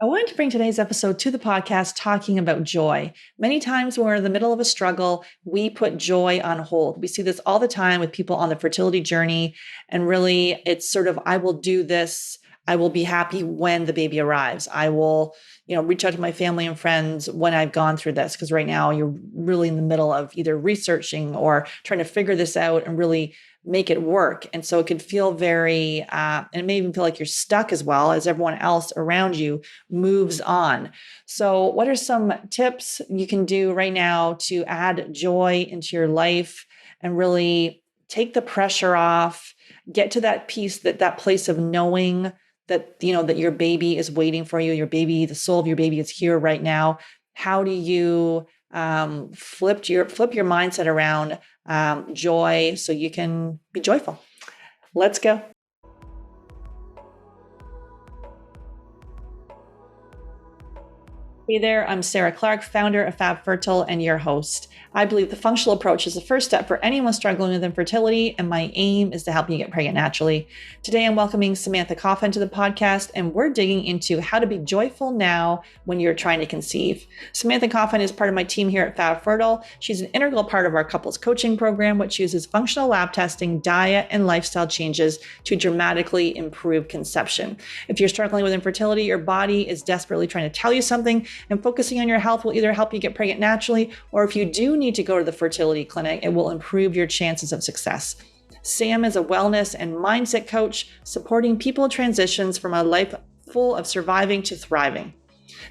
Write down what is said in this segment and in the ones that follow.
I wanted to bring today's episode to the podcast talking about joy. Many times when we're in the middle of a struggle, we put joy on hold. We see this all the time with people on the fertility journey. And really, it's sort of, I will do this. I will be happy when the baby arrives. I will, reach out to my family and friends when I've gone through this. Because right now you're really in the middle of either researching or trying to figure this out and really make it work. And so it could feel very, and it may even feel like you're stuck as well as everyone else around you moves on. So, what are some tips you can do right now to add joy into your life and really take the pressure off, get to that peace, that place of knowing that, that your baby is waiting for you, your baby, the soul of your baby is here right now. How do you flip your mindset around joy so you can be joyful? Let's go. Hey there, I'm Sarah Clark, founder of Fab Fertile and your host. I believe the functional approach is the first step for anyone struggling with infertility, and my aim is to help you get pregnant naturally. Today, I'm welcoming Samantha Coffin to the podcast, and we're digging into how to be joyful now when you're trying to conceive. Samantha Coffin is part of my team here at Fab Fertile. She's an integral part of our couples coaching program, which uses functional lab testing, diet, and lifestyle changes to dramatically improve conception. If you're struggling with infertility, your body is desperately trying to tell you something, and focusing on your health will either help you get pregnant naturally, or if you do need to go to the fertility clinic, it will improve your chances of success. Sam is a wellness and mindset coach supporting people transitions from a life full of surviving to thriving.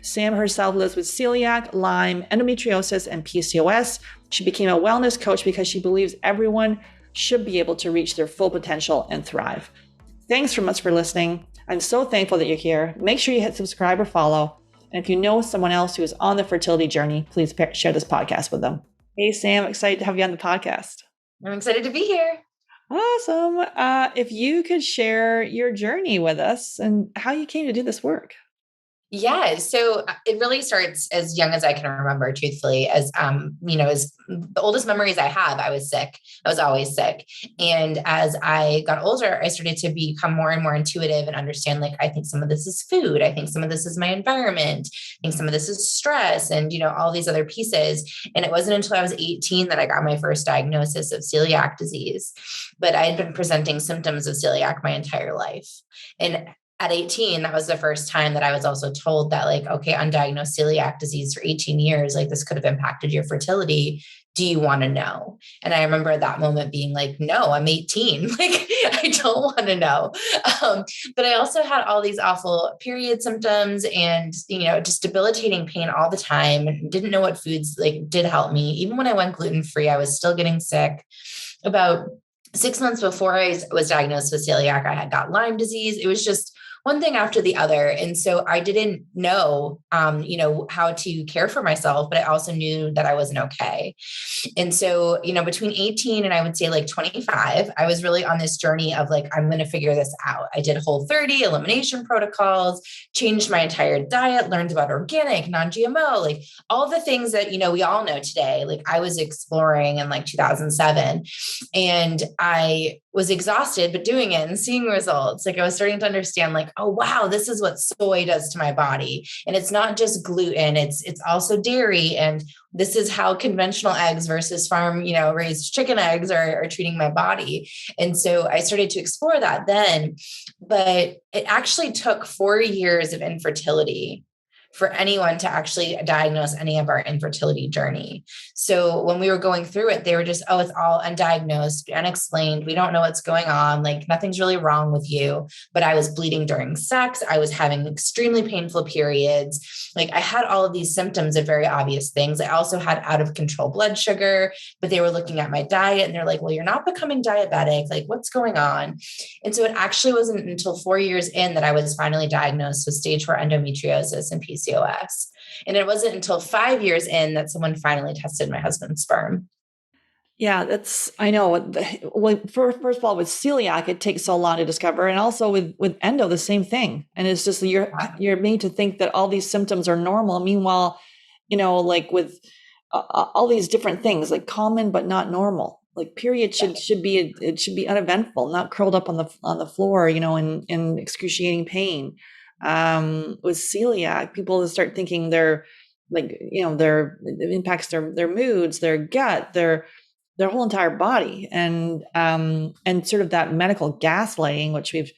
Sam herself lives with celiac, Lyme, endometriosis, and PCOS. She became a wellness coach because she believes everyone should be able to reach their full potential and thrive. Thanks so much for listening. I'm so thankful that you're here. Make sure you hit subscribe or follow. And if you know someone else who is on the fertility journey, please share this podcast with them. Hey, Sam, excited to have you on the podcast. I'm excited to be here. Awesome. If you could share your journey with us and how you came to do this work. Yeah. So it really starts as young as I can remember, truthfully, as the oldest memories I have, I was sick. I was always sick. And as I got older, I started to become more and more intuitive and understand, like, I think some of this is food. I think some of this is my environment. I think some of this is stress and, all these other pieces. And it wasn't until I was 18 that I got my first diagnosis of celiac disease, but I had been presenting symptoms of celiac my entire life. And at 18, that was the first time that I was also told that, like, okay, undiagnosed celiac disease for 18 years, like, this could have impacted your fertility. Do you want to know? And I remember at that moment being like, no, I'm 18. Like, I don't want to know. But I also had all these awful period symptoms and, just debilitating pain all the time. And didn't know what foods like did help me. Even when I went gluten-free, I was still getting sick. About 6 months before I was diagnosed with celiac, I had got Lyme disease. It was just one thing after the other. And so I didn't know, how to care for myself, but I also knew that I wasn't okay. And so, between 18 and I would say like 25, I was really on this journey of like, I'm going to figure this out. I did Whole30 elimination protocols, changed my entire diet, learned about organic, non-GMO, like all the things that, we all know today. Like, I was exploring in like 2007, and I was exhausted, but doing it and seeing results. Like, I was starting to understand, like, oh, wow, this is what soy does to my body. And it's not just gluten, it's also dairy. And this is how conventional eggs versus farm, raised chicken eggs are treating my body. And so I started to explore that then, but it actually took 4 years of infertility for anyone to actually diagnose any of our infertility journey. So when we were going through it, they were just, oh, it's all undiagnosed, unexplained. We don't know what's going on. Like, nothing's really wrong with you. But I was bleeding during sex. I was having extremely painful periods. Like, I had all of these symptoms of very obvious things. I also had out of control blood sugar, but they were looking at my diet and they're like, well, you're not becoming diabetic. Like, what's going on? And so it actually wasn't until 4 years in that I was finally diagnosed with stage 4 endometriosis and PCOS. And it wasn't until 5 years in that someone finally tested my husband's sperm. Yeah, I know. First of all, with celiac, it takes so long to discover. And also with endo, the same thing. And it's just, you're made to think that all these symptoms are normal. Meanwhile, like with all these different things, like common, but not normal. Like period should be uneventful, not curled up on the floor, in excruciating pain. with celiac, people start thinking they're like, it impacts their moods, their gut, their whole entire body. And sort of that medical gaslighting, which we've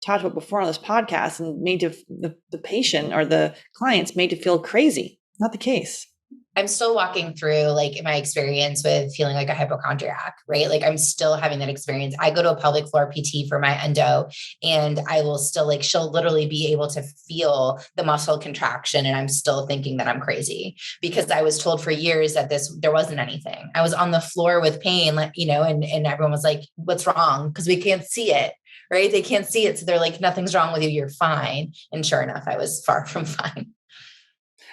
talked about before on this podcast, and made the patient or the clients made to feel crazy. Not the case. I'm still walking through like my experience with feeling like a hypochondriac, right? Like I'm still having that experience. I go to a pelvic floor PT for my endo, and I will still like, she'll literally be able to feel the muscle contraction. And I'm still thinking that I'm crazy because I was told for years that there wasn't anything. I was on the floor with pain, like, and everyone was like, what's wrong? Because we can't see it. Right. They can't see it. So they're like, nothing's wrong with you. You're fine. And sure enough, I was far from fine.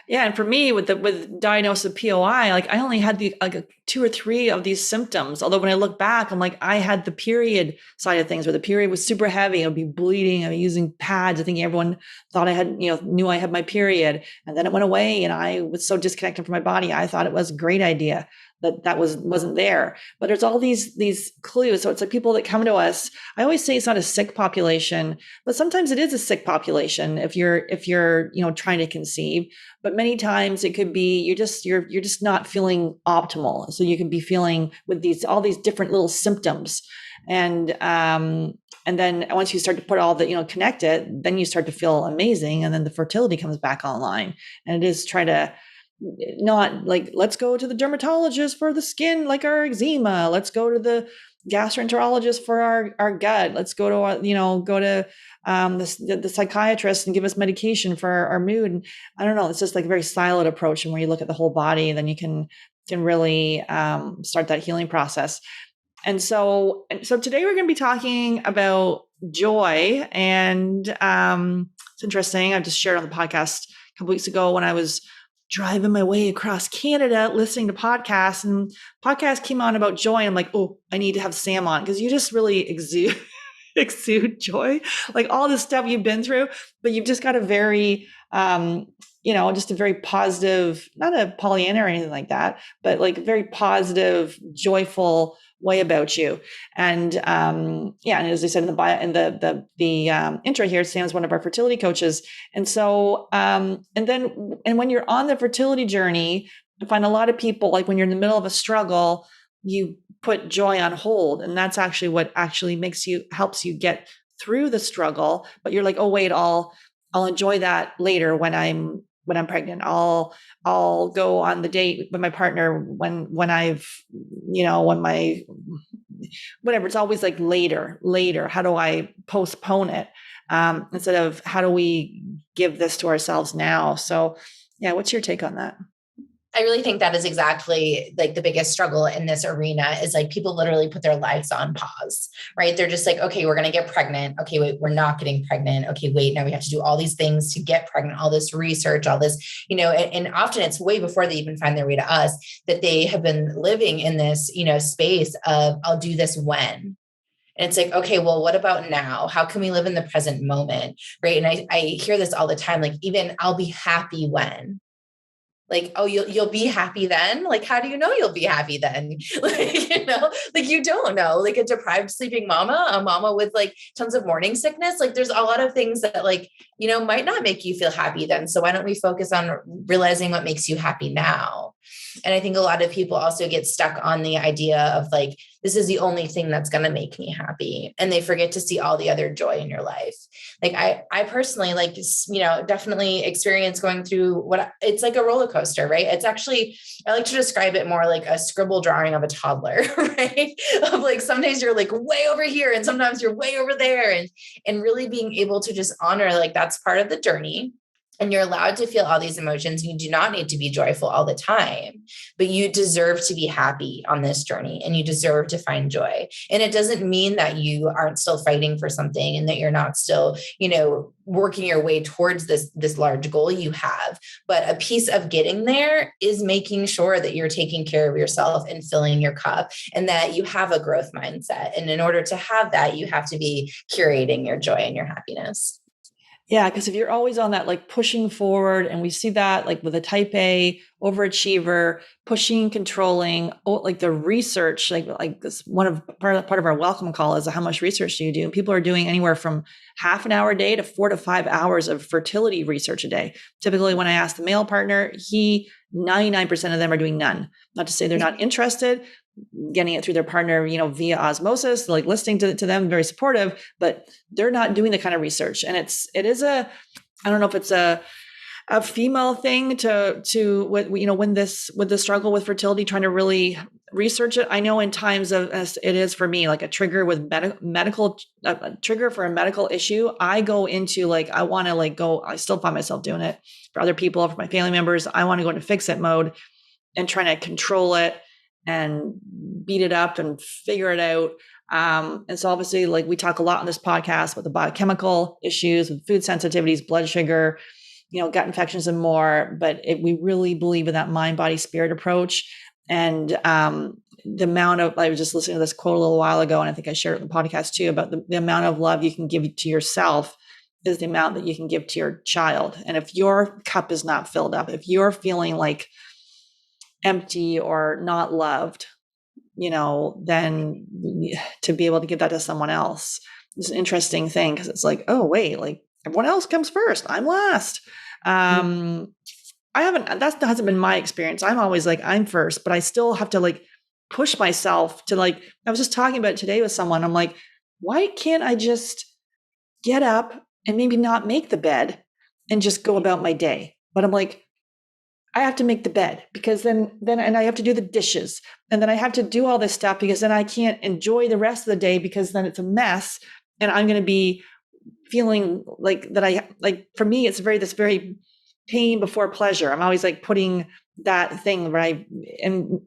Yeah, and for me, with diagnosis of POI, like I only had like 2 or 3 of these symptoms. Although when I look back, I'm like, I had the period side of things, where the period was super heavy. I'd be bleeding. I'd be using pads. I think everyone thought I had, knew I had my period, and then it went away, and I was so disconnected from my body. I thought it was a great idea that wasn't there. But there's all these clues. So it's like people that come to us. I always say it's not a sick population, but sometimes it is a sick population if you're trying to conceive. But many times it could be you're just not feeling optimal. So you can be feeling with all these different little symptoms. And then once you start to put all the, connect it, then you start to feel amazing. And then the fertility comes back online. And it is try to not like, let's go to the dermatologist for the skin, like our eczema. Let's go to the gastroenterologist for our gut. Let's go to, the psychiatrist and give us medication for our mood. And I don't know, it's just like a very siloed approach. And where you look at the whole body, then you can really start that healing process. And so today we're going to be talking about joy. And it's interesting. I just shared on the podcast a couple weeks ago when I was driving my way across Canada, listening to podcasts, and podcasts came on about joy. And I'm like, oh, I need to have Sam on, because you just really exude joy, like all this stuff you've been through, but you've just got a very, just a very positive, not a Pollyanna or anything like that, but like a very positive, joyful way about you. And and as I said in the bio, in the intro here, Sam's one of our fertility coaches. And so and when you're on the fertility journey, I find a lot of people, like when you're in the middle of a struggle, you put joy on hold, and that's actually what actually helps you get through the struggle. But you're like, oh wait, I'll enjoy that later when I'm pregnant. I'll go on the date with my partner when I've, when my, whatever. It's always like later. How do I postpone it? Instead of how do we give this to ourselves now? So yeah, what's your take on that? I really think that is exactly like the biggest struggle in this arena is like people literally put their lives on pause, right? They're just like, okay, we're going to get pregnant. Okay, wait, we're not getting pregnant. Okay, wait, now we have to do all these things to get pregnant, all this research, all this, and often it's way before they even find their way to us that they have been living in this, space of I'll do this when. And it's like, okay, well, what about now? How can we live in the present moment? Right. And I hear this all the time, like even I'll be happy when. Like, oh, you'll be happy then? Like, how do you know you'll be happy then? Like you don't know, like a deprived sleeping mama, a mama with like tons of morning sickness. Like there's a lot of things that might not make you feel happy then. So why don't we focus on realizing what makes you happy now? And I think a lot of people also get stuck on the idea of like, this is the only thing that's going to make me happy. And they forget to see all the other joy in your life. Like I personally definitely experience going through it's like a roller coaster, right? It's actually, I like to describe it more like a scribble drawing of a toddler, right? Of like, some days you're like way over here and sometimes you're way over there, and really being able to just honor, like, that's part of the journey. And you're allowed to feel all these emotions. You do not need to be joyful all the time, but you deserve to be happy on this journey and you deserve to find joy. And it doesn't mean that you aren't still fighting for something and that you're not still, working your way towards this large goal you have. But a piece of getting there is making sure that you're taking care of yourself and filling your cup and that you have a growth mindset. And in order to have that, you have to be curating your joy and your happiness. Yeah, because if you're always on that, like pushing forward, and we see that like with a type A overachiever, pushing, controlling, like the research, like this one of part of our welcome call is how much research do you do? And people are doing anywhere from half an hour a day to 4 to 5 hours of fertility research a day. Typically, when I ask the male partner, 99% of them are doing none. Not to say they're not interested, getting it through their partner, via osmosis, like listening to them, very supportive, but they're not doing the kind of research. And it is I don't know if it's a female thing to when with the struggle with fertility, trying to really research it. I know in times of, as it is for me, like a trigger with medical, a trigger for a medical issue, I go into like, I want to like go, I still find myself doing it for other people, for my family members. I want to go into fix it mode and trying to control it and beat it up and figure it out. And so obviously, like we talk a lot on this podcast about the biochemical issues with food sensitivities, blood sugar, gut infections and more. But we really believe in that mind, body, spirit approach. And the amount of, I was just listening to this quote a little while ago, and I think I shared it in the podcast too, about the amount of love you can give to yourself is the amount that you can give to your child. And if your cup is not filled up, if you're feeling like empty or not loved, then to be able to give that to someone else is an interesting thing, because it's like, oh wait, like everyone else comes first, I'm last. That hasn't been my experience. I'm always like, I'm first, but I still have to like push myself to like, I was just talking about it today with someone. I'm like, why can't I just get up and maybe not make the bed and just go about my day? But I'm like, I have to make the bed, because then and I have to do the dishes, and then I have to do all this stuff, because then I can't enjoy the rest of the day, because then it's a mess, and I'm going to be feeling like that. For me, it's this very pain before pleasure. I'm always like putting that thing right. And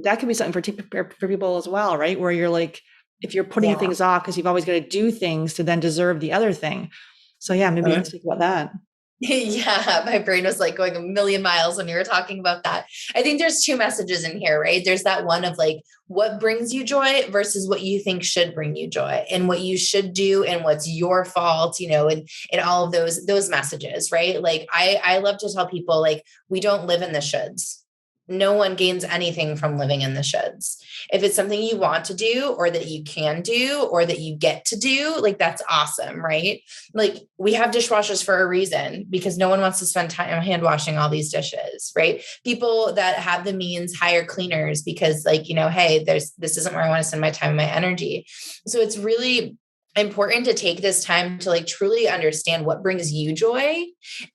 that could be something for people as well, right? Where you're like, if you're putting things off because you've always got to do things to then deserve the other thing. So yeah, maybe let's speak about that. Yeah, my brain was like going a million miles when you were talking about that. I think there's two messages in here, right? There's that one of like what brings you joy versus what you think should bring you joy, and what you should do and what's your fault, and all of those messages, right? Like I love to tell people, like, we don't live in the shoulds. No one gains anything from living in the shoulds. If it's something you want to do, or that you can do, or that you get to do, like, that's awesome, right? Like, we have dishwashers for a reason, because no one wants to spend time hand washing all these dishes, right? People that have the means hire cleaners because, like, hey, this isn't where I want to spend my time and my energy. So it's really important to take this time to like truly understand what brings you joy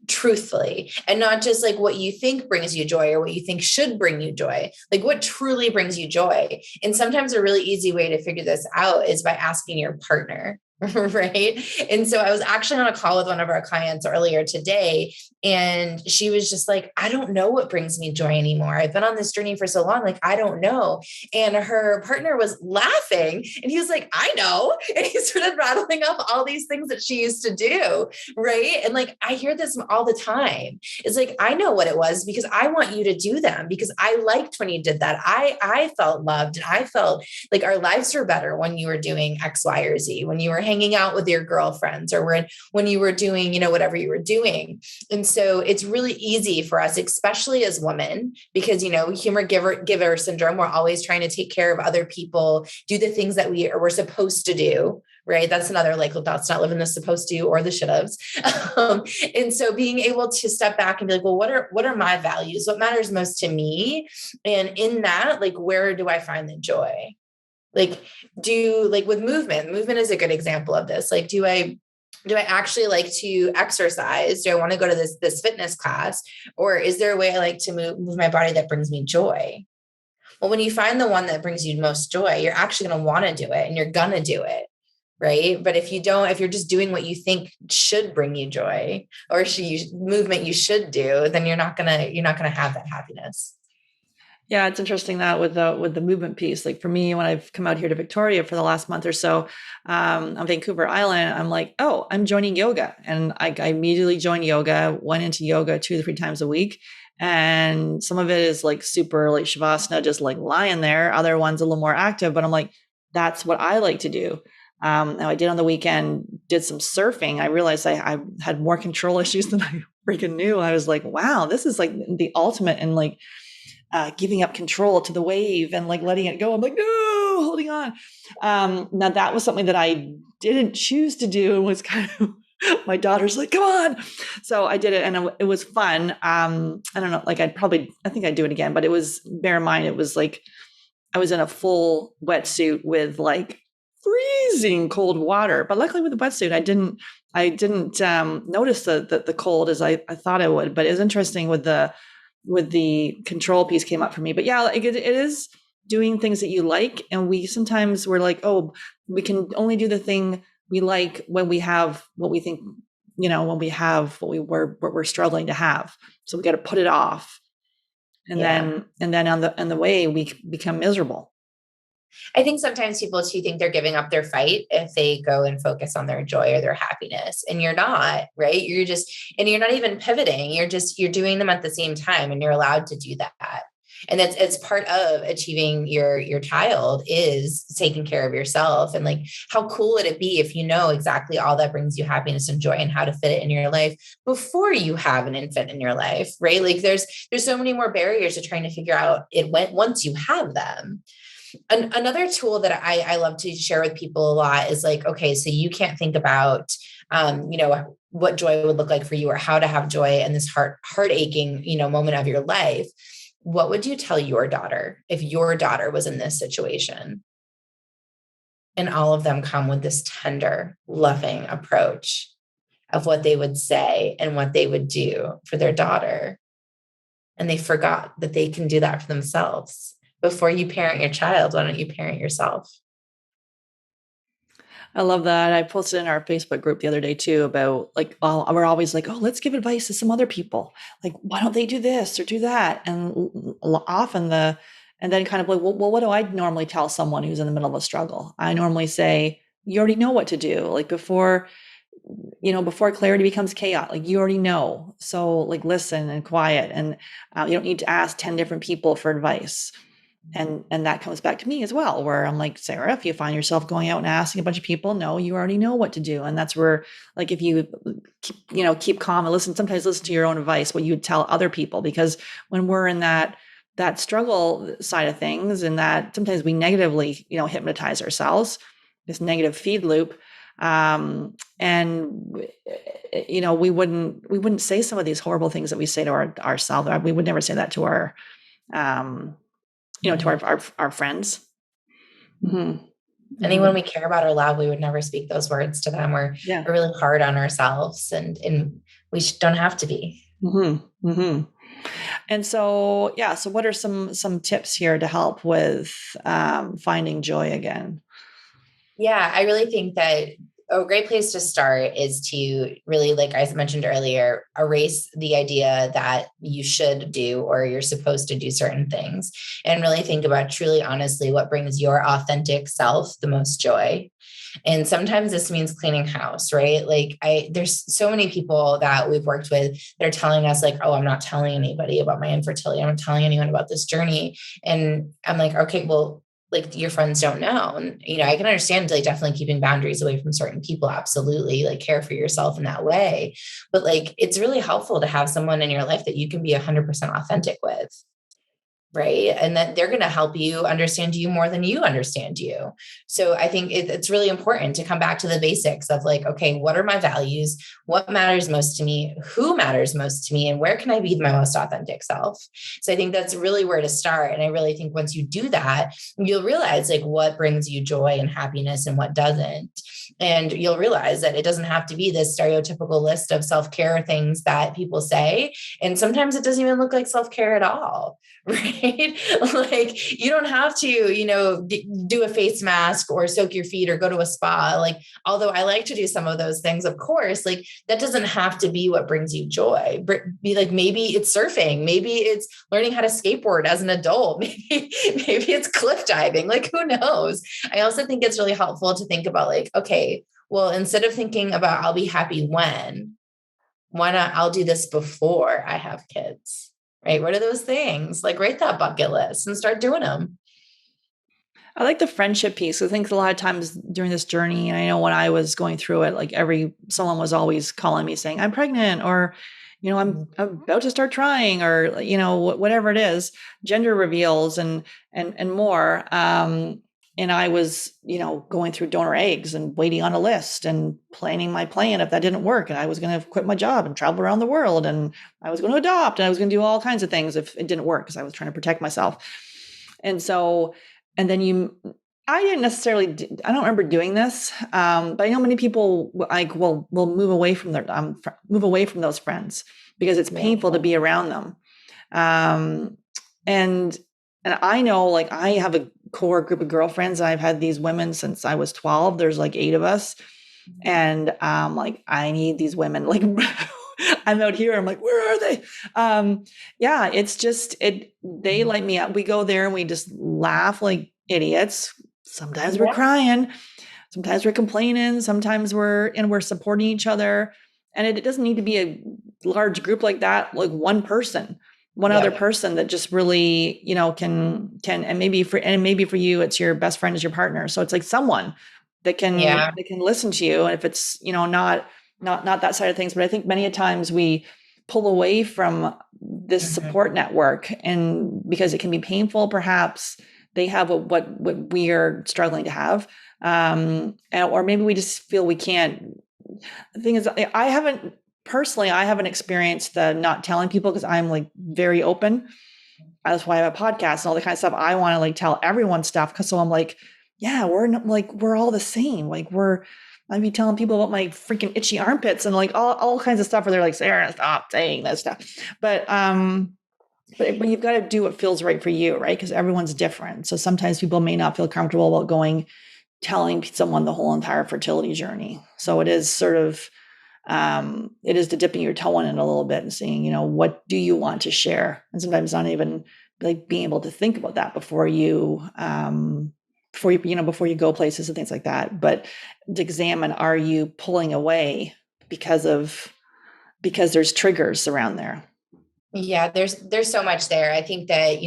truthfully, and not just like what you think brings you joy or what you think should bring you joy, like what truly brings you joy. And sometimes a really easy way to figure this out is by asking your partner. Right. And so I was actually on a call with one of our clients earlier today, and she was just like, I don't know what brings me joy anymore. I've been on this journey for so long. Like, I don't know. And her partner was laughing, and he was like, I know. And he started rattling off all these things that she used to do. Right. And like, I hear this all the time. It's like, I know what it was, because I want you to do them, because I liked when you did that. I felt loved, and I felt like our lives were better when you were doing X, Y, or Z, when you were hanging out with your girlfriends, or when you were doing, whatever you were doing. And so it's really easy for us, especially as women, because, humor giver syndrome, we're always trying to take care of other people, do the things that we're supposed to do. Right. That's another, like, that's not living the supposed to or the should haves. And so being able to step back and be like, well, what are my values? What matters most to me? And in that, like, where do I find the joy? Like, with movement is a good example of this. Like, do I actually like to exercise? Do I want to go to this fitness class? Or is there a way I like to move my body that brings me joy? Well, when you find the one that brings you most joy, you're actually going to want to do it, and you're going to do it. Right. But if you're just doing what you think should bring you joy, or movement you should do, then you're not going to have that happiness. Yeah, it's interesting that with the movement piece. Like for me, when I've come out here to Victoria for the last month or so, on Vancouver Island, I'm like, oh, I'm joining yoga. And I immediately joined yoga, went into yoga 2 to 3 times a week. And some of it is like super like Shavasana, just like lying there. Other ones a little more active, but I'm like, that's what I like to do. Now I did on the weekend, did some surfing. I realized I had more control issues than I freaking knew. I was like, wow, this is like the ultimate in like giving up control to the wave and like letting it go. I'm like, no, holding on. Now that was something that I didn't choose to do and was kind of, my daughter's like, come on. So I did it and it was fun. I don't know, like I think I'd do it again, but it was, bear in mind, it was like, I was in a full wetsuit with like freezing cold water, but luckily with the wetsuit, I didn't notice the cold as I thought I would, but it was interesting with the control piece came up for me. But yeah, it is doing things that you like. And we're like, oh, we can only do the thing we like when we have what we think, when we have what we're struggling to have. So we got to put it off. And then on the way we become miserable. I think sometimes people too think they're giving up their fight if they go and focus on their joy or their happiness. And you're not, right? And you're not even pivoting. You're doing them at the same time, and you're allowed to do that. And it's part of achieving your child is taking care of yourself. And like, how cool would it be if you know exactly all that brings you happiness and joy and how to fit it in your life before you have an infant in your life, right? Like there's so many more barriers to trying to figure out once you have them. Another tool that I love to share with people a lot is like, okay, so you can't think about, what joy would look like for you or how to have joy in this heart aching, moment of your life. What would you tell your daughter if your daughter was in this situation? And all of them come with this tender, loving approach of what they would say and what they would do for their daughter. And they forgot that they can do that for themselves. Before you parent your child, why don't you parent yourself? I love that. I posted in our Facebook group the other day too about like, well, we're always like, oh, let's give advice to some other people. Like, why don't they do this or do that? And often and then kind of like, well, what do I normally tell someone who's in the middle of a struggle? I normally say, you already know what to do. Like before clarity becomes chaos, like you already know. So like listen and quiet, and you don't need to ask 10 different people for advice. And that comes back to me as well, where I'm like, Sarah, if you find yourself going out and asking a bunch of people, no, you already know what to do. And that's where, like, if you, keep calm and sometimes listen to your own advice, what you would tell other people, because when we're in that struggle side of things, and that sometimes we negatively, hypnotize ourselves, this negative feed loop. And we wouldn't say some of these horrible things that we say to ourselves. We would never say that to our, to our friends. Mm-hmm. Anyone we care about or love, we would never speak those words to them. We're really hard on ourselves, and we don't have to be. Mm-hmm. Mm-hmm. And so, so what are some tips here to help with finding joy again? Yeah, I really think that a great place to start is to really, like I mentioned earlier, erase the idea that you should do or you're supposed to do certain things, and really think about truly, honestly, what brings your authentic self the most joy. And sometimes this means cleaning house, right? Like there's so many people that we've worked with that are telling us like, oh, I'm not telling anybody about my infertility. I'm not telling anyone about this journey. And I'm like, okay, well, like your friends don't know. And, I can understand like definitely keeping boundaries away from certain people. Absolutely. Like care for yourself in that way. But like, it's really helpful to have someone in your life that you can be 100% authentic with. Right. And that they're going to help you understand you more than you understand you. So I think it's really important to come back to the basics of like, okay, what are my values? What matters most to me? Who matters most to me? And where can I be my most authentic self? So I think that's really where to start. And I really think once you do that, you'll realize like what brings you joy and happiness and what doesn't. And you'll realize that it doesn't have to be this stereotypical list of self-care things that people say. And sometimes it doesn't even look like self-care at all. Right? Like you don't have to, do a face mask or soak your feet or go to a spa. Like, although I like to do some of those things, of course, like that doesn't have to be what brings you joy. Be like, maybe it's surfing. Maybe it's learning how to skateboard as an adult. Maybe it's cliff diving. Like, who knows? I also think it's really helpful to think about like, okay, well, instead of thinking about I'll be happy when, why not I'll do this before I have kids? Right? What are those things? Like write that bucket list and start doing them. I like the friendship piece. I think a lot of times during this journey, and I know when I was going through it, like someone was always calling me saying, I'm pregnant, or, I'm about to start trying, or, whatever it is, gender reveals and more. And I was, going through donor eggs and waiting on a list and planning my plan if that didn't work. And I was going to quit my job and travel around the world. And I was going to adopt and I was going to do all kinds of things if it didn't work because I was trying to protect myself. And so, and then I didn't necessarily, I don't remember doing this, but I know many people like will move away from move away from those friends because it's painful to be around them. And I know, like, I have a core group of girlfriends. I've had these women since I was 12. There's like 8 of us. And like, I need these women. Like, I'm out here. I'm like, where are they? Yeah, it's just, they light me up. We go there and we just laugh like idiots. Sometimes we're crying. Sometimes we're complaining. Sometimes we're supporting each other. And it doesn't need to be a large group like that. Like one other person that just really, can, and maybe for you, it's your best friend is your partner. So it's like someone that can listen to you. And if it's, not that side of things, but I think many a times we pull away from this support network, and because it can be painful, perhaps they have what we are struggling to have. Or maybe we just feel we can't. The thing is, I haven't experienced the not telling people because I'm like very open. That's why I have a podcast and all the kind of stuff. I want to like tell everyone stuff. So I'm like, yeah, we're all the same. Like I'd be telling people about my freaking itchy armpits and like all kinds of stuff where they're like, Sarah, stop saying that stuff. But you've got to do what feels right for you, right? Because everyone's different. So sometimes people may not feel comfortable about telling someone the whole entire fertility journey. So it is sort of, it is to dipping your toe in it a little bit and saying, what do you want to share? And sometimes not even like being able to think about that before you go places and things like that. But to examine, are you pulling away because there's triggers around there? Yeah, there's so much there. I think that,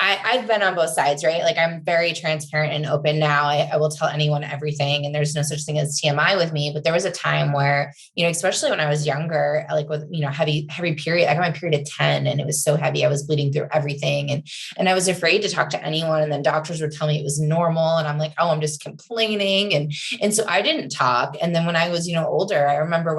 I've been on both sides, right? Like I'm very transparent and open now. I will tell anyone everything, and there's no such thing as TMI with me. But there was a time where, especially when I was younger, like with, heavy period, I got my period at 10 and it was so heavy. I was bleeding through everything. And I was afraid to talk to anyone. And then doctors would tell me it was normal. And I'm like, oh, I'm just complaining. And so I didn't talk. And then when I was, older, I remember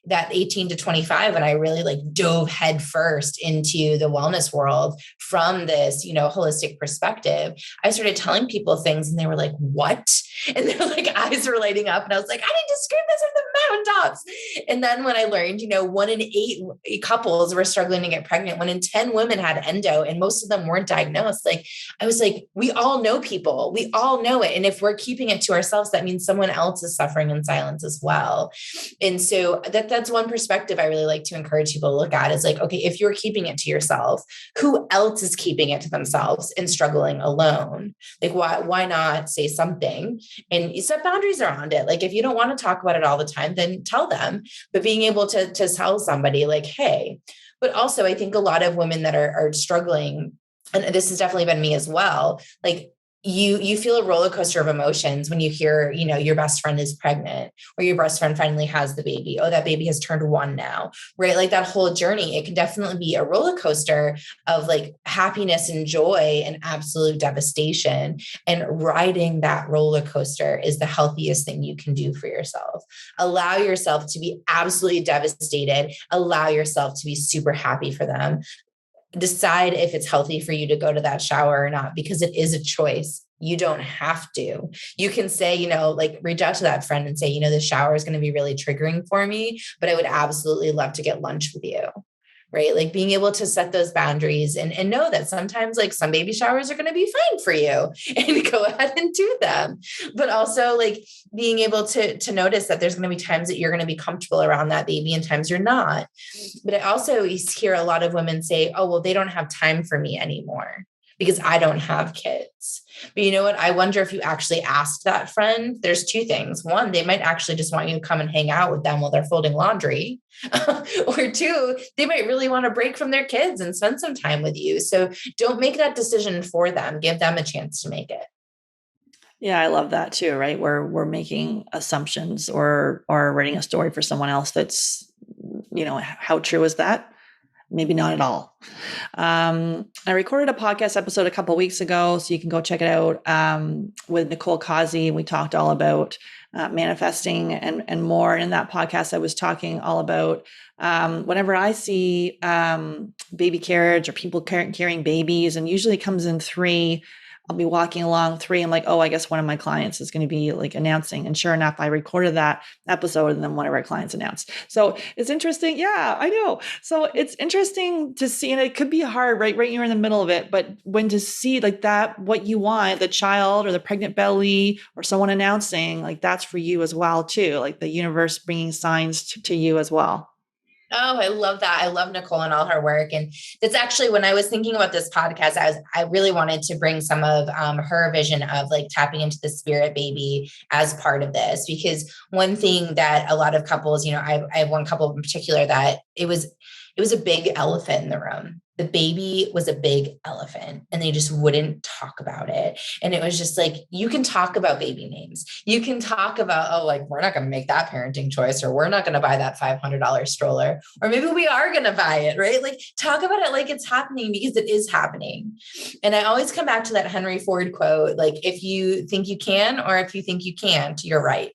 that 18 to 25, when I really like dove head first into the wellness world from this, holistic perspective, I started telling people things and they were like, what? And their like eyes were lighting up. And I was like, I need to scream this from the mountaintops. And then when I learned, 1 in 8 couples were struggling to get pregnant, 1 in 10 women had endo, and most of them weren't diagnosed. Like, I was like, we all know people, we all know it. And if we're keeping it to ourselves, that means someone else is suffering in silence as well. And so that's one perspective I really like to encourage people to look at, is like, okay, if you're keeping it to yourself, who else is keeping it to themselves and struggling alone? Like, why not say something and set boundaries around it? Like, if you don't want to talk about it all the time, then tell them, but being able to tell somebody like, hey. But also I think a lot of women that are struggling, and this has definitely been me as well, like, you feel a roller coaster of emotions when you hear, your best friend is pregnant, or your best friend finally has the baby. Oh, that baby has turned 1 now, right? Like that whole journey, it can definitely be a roller coaster of like happiness and joy and absolute devastation. And riding that roller coaster is the healthiest thing you can do for yourself. Allow yourself to be absolutely devastated. Allow yourself to be super happy for them. Decide if it's healthy for you to go to that shower or not, because it is a choice. You don't have to. You can say, like reach out to that friend and say, the shower is going to be really triggering for me, but I would absolutely love to get lunch with you. Right? Like being able to set those boundaries and know that sometimes like some baby showers are going to be fine for you, and go ahead and do them. But also like being able to notice that there's going to be times that you're going to be comfortable around that baby and times you're not. But I also hear a lot of women say, oh, well, they don't have time for me anymore because I don't have kids. But you know what? I wonder if you actually asked that friend, there's 2 things. 1, they might actually just want you to come and hang out with them while they're folding laundry. Or 2, they might really want to break from their kids and spend some time with you. So don't make that decision for them. Give them a chance to make it. Yeah, I love that too, right? Where we're making assumptions or writing a story for someone else that's, how true is that? Maybe not at all. I recorded a podcast episode a couple weeks ago, so you can go check it out, with Nicole Causey. We talked all about manifesting and more. And in that podcast, I was talking all about whenever I see baby carriage or people carrying babies, and usually it comes in three. I'll be walking along three. I'm like, oh, I guess one of my clients is going to be like announcing. And sure enough, I recorded that episode and then one of our clients announced. So it's interesting. Yeah, I know. So it's interesting to see, and it could be hard, right? Right. You're in the middle of it. But when to see like that, what you want, the child or the pregnant belly or someone announcing, like that's for you as well, too. Like the universe bringing signs to you as well. Oh, I love that. I love Nicole and all her work. And that's actually when I was thinking about this podcast, I really wanted to bring some of her vision of like tapping into the spirit baby as part of this, because one thing that a lot of couples, I have one couple in particular that it was a big elephant in the room. The baby was a big elephant and they just wouldn't talk about it. And it was just like, you can talk about baby names. You can talk about, oh, like, we're not going to make that parenting choice, or we're not going to buy that $500 stroller, or maybe we are going to buy it, right? Like, talk about it like it's happening, because it is happening. And I always come back to that Henry Ford quote, like, if you think you can, or if you think you can't, you're right.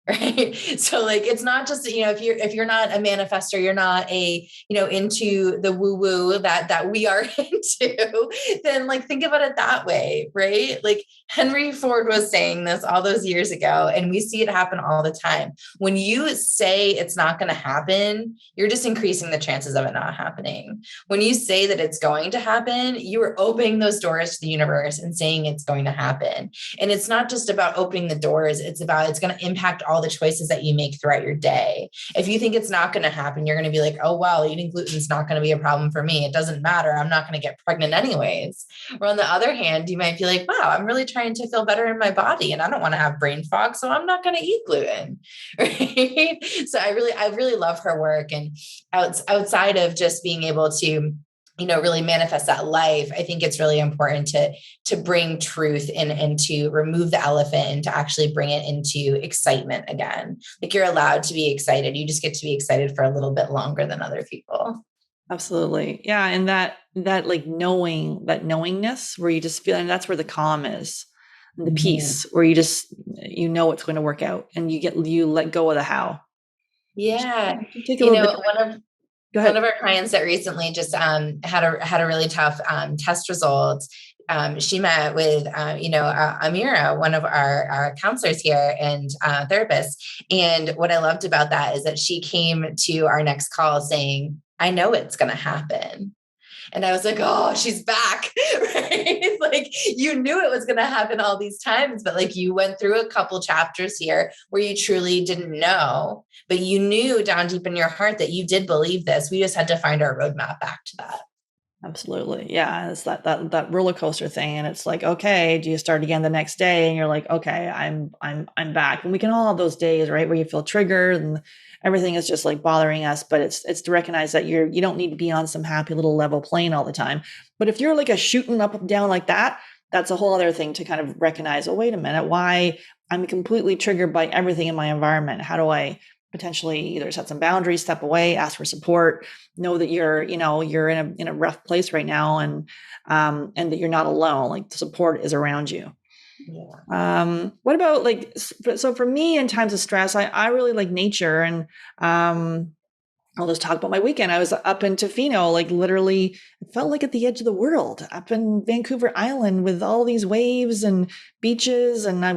Right. So like, it's not just, if you're not a manifestor, you're not into the woo woo that we are into, then like, think about it that way. Right. Like Henry Ford was saying this all those years ago, and we see it happen all the time. When you say it's not going to happen, you're just increasing the chances of it not happening. When you say that it's going to happen, you are opening those doors to the universe and saying it's going to happen. And it's not just about opening the doors. It's going to impact all the choices that you make throughout your day. If you think it's not going to happen, you're going to be like, oh, wow, eating gluten is not going to be a problem for me. It doesn't matter. I'm not going to get pregnant anyways. Or on the other hand, you might be like, wow, I'm really trying to feel better in my body and I don't want to have brain fog, so I'm not going to eat gluten. Right. So I really love her work. And outside of just being able to really manifest that life, I think it's really important to bring truth in and to remove the elephant and to actually bring it into excitement again. Like, you're allowed to be excited. You just get to be excited for a little bit longer than other people. Absolutely. Yeah. And that like that knowingness where you just feel, and that's where the calm is, and the peace where it's going to work out, and you let go of the how. Yeah. Take a little bit. Go ahead. One of our clients that recently just had a really tough test result. She met with Amira, one of our counselors here and therapists. And what I loved about that is that she came to our next call saying, I know it's going to happen. And I was like, oh, she's back, right? Like, you knew it was going to happen all these times, but like, you went through a couple chapters here where you truly didn't know, but you knew down deep in your heart that you did believe this. We just had to find our roadmap back to that. Absolutely. Yeah. It's that roller coaster thing. And it's like, okay, do you start again the next day? And you're like, okay, I'm back. And we can all have those days, right, where you feel triggered and everything is just like bothering us. But it's to recognize that you don't need to be on some happy little level plane all the time. But if you're like a shooting up and down like that, that's a whole other thing to kind of recognize, oh, wait a minute, why I'm completely triggered by everything in my environment. How do I potentially either set some boundaries, step away, ask for support, know that you're in a rough place right now, and that you're not alone. Like, the support is around you. Yeah. What about so for me in times of stress, I really like nature, and I'll just talk about my weekend. I was up in Tofino, like literally it felt like at the edge of the world, up in Vancouver Island with all these waves and beaches. And I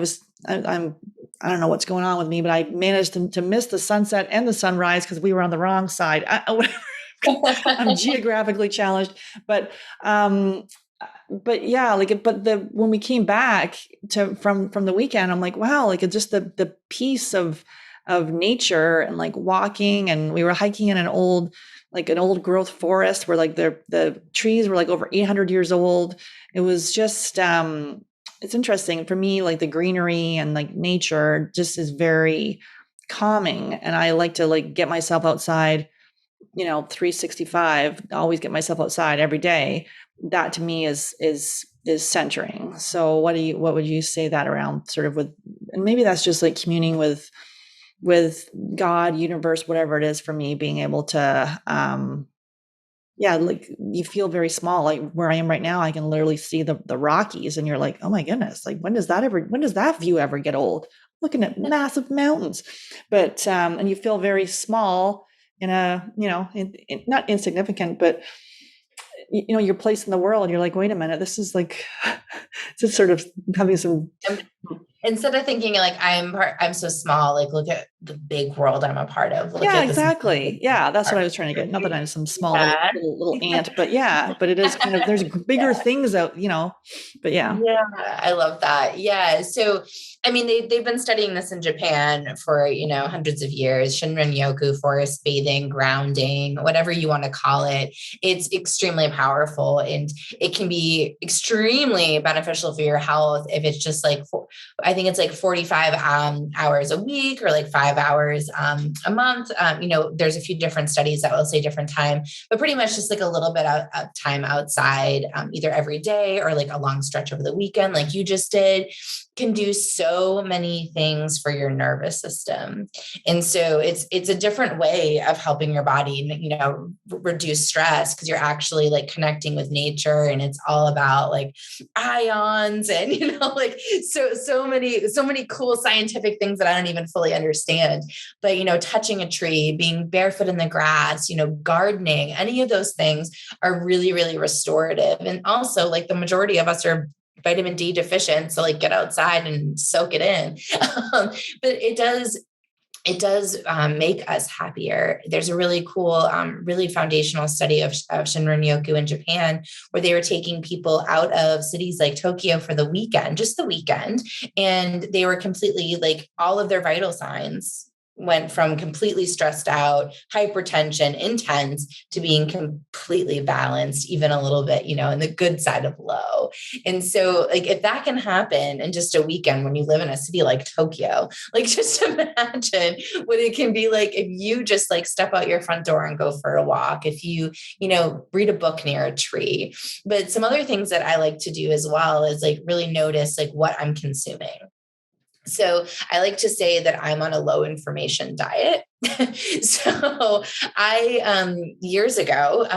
don't know what's going on with me, but I managed to miss the sunset and the sunrise because we were on the wrong side. I'm geographically challenged, but yeah, when we came back from the weekend, I'm like, wow, like it's just the piece of nature and like walking, and we were hiking in an old growth forest where like the trees were like over 800 years old. It was just it's interesting for me, like the greenery and like nature just is very calming, and I like to like get myself outside 365, always get myself outside every day. That to me is is centering. So what would you say that around sort of with, and maybe that's just like communing with God, universe, whatever it is for me, being able to, yeah, like you feel very small. Like where I am right now, I can literally see the Rockies, and you're like, oh my goodness, like when does that view ever get old? Looking at massive mountains, but and you feel very small in a, not insignificant, but your place in the world. You're like, wait a minute, this is like, it's sort of having some. Instead of thinking like I'm so small, like look at the big world I'm a part of. Look Yeah, at this. exactly. Yeah, that's what I was trying to get. Not that I'm some small little Yeah. little ant, but yeah, but it is kind of, there's bigger things out, but yeah. Yeah, I love that. Yeah. So, I mean, they've been studying this in Japan for, hundreds of years. Shinrinyoku, forest bathing, grounding, whatever you want to call it. It's extremely powerful, and it can be extremely beneficial for your health if it's just like, I think it's like 45 hours a week or like 5 hours a month. There's a few different studies that will say different time, but pretty much just like a little bit of time outside, either every day or like a long stretch over the weekend, like you just did, can do so many things for your nervous system. And so it's a different way of helping your body, reduce stress, because you're actually like connecting with nature, and it's all about like ions and, like so many cool scientific things that I don't even fully understand. But, touching a tree, being barefoot in the grass, gardening, any of those things are really, really restorative. And also, like, the majority of us are vitamin D deficient. So like get outside and soak it in. But it does make us happier. There's a really cool, really foundational study of Shinrin-yoku in Japan, where they were taking people out of cities like Tokyo for the weekend, just the weekend. And they were completely like, all of their vital signs went from completely stressed out, hypertension, intense, to being completely balanced, even a little bit, in the good side of low. And so like, if that can happen in just a weekend when you live in a city like Tokyo, like just imagine what it can be like if you just like step out your front door and go for a walk, if you, read a book near a tree. But some other things that I like to do as well is like really notice like what I'm consuming. So I like to say that I'm on a low information diet. So years ago,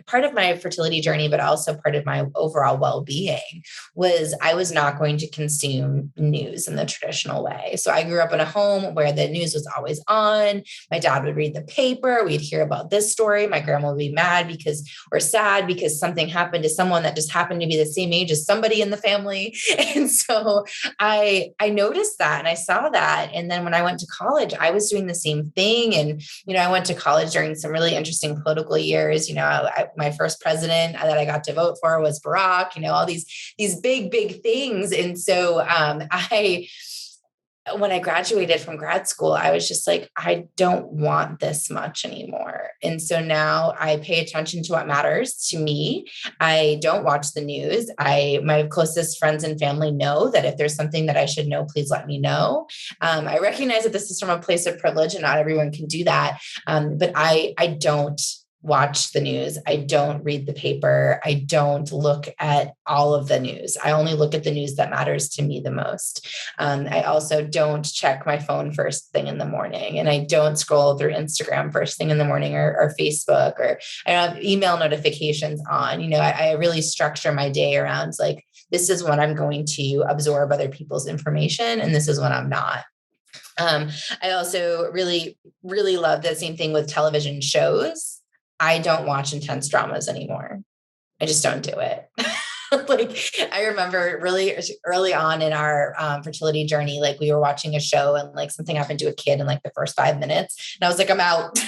part of my fertility journey, but also part of my overall well-being, was I was not going to consume news in the traditional way. So I grew up in a home where the news was always on. My dad would read the paper. We'd hear about this story. My grandma would be mad or sad because something happened to someone that just happened to be the same age as somebody in the family. And so I noticed that, and I saw that. And then when I went to college, I was doing the same thing. And, I went to college during some really interesting political years. My first president that I got to vote for was Barack, all these big, big things. And so when I graduated from grad school, I was just like, I don't want this much anymore. And so now I pay attention to what matters to me. I don't watch the news. My closest friends and family know that if there's something that I should know, please let me know. I recognize that this is from a place of privilege and not everyone can do that. But I don't watch the news. I don't read the paper. I don't look at all of the news. I only look at the news that matters to me the most. I also don't check my phone first thing in the morning, and I don't scroll through Instagram first thing in the morning, or Facebook, or I don't have email notifications on. I really structure my day around like, this is when I'm going to absorb other people's information, and this is when I'm not. I also really, really love the same thing with television shows. I don't watch intense dramas anymore. I just don't do it. Like, I remember really early on in our fertility journey, like we were watching a show and like something happened to a kid in like the first 5 minutes. And I was like, I'm out.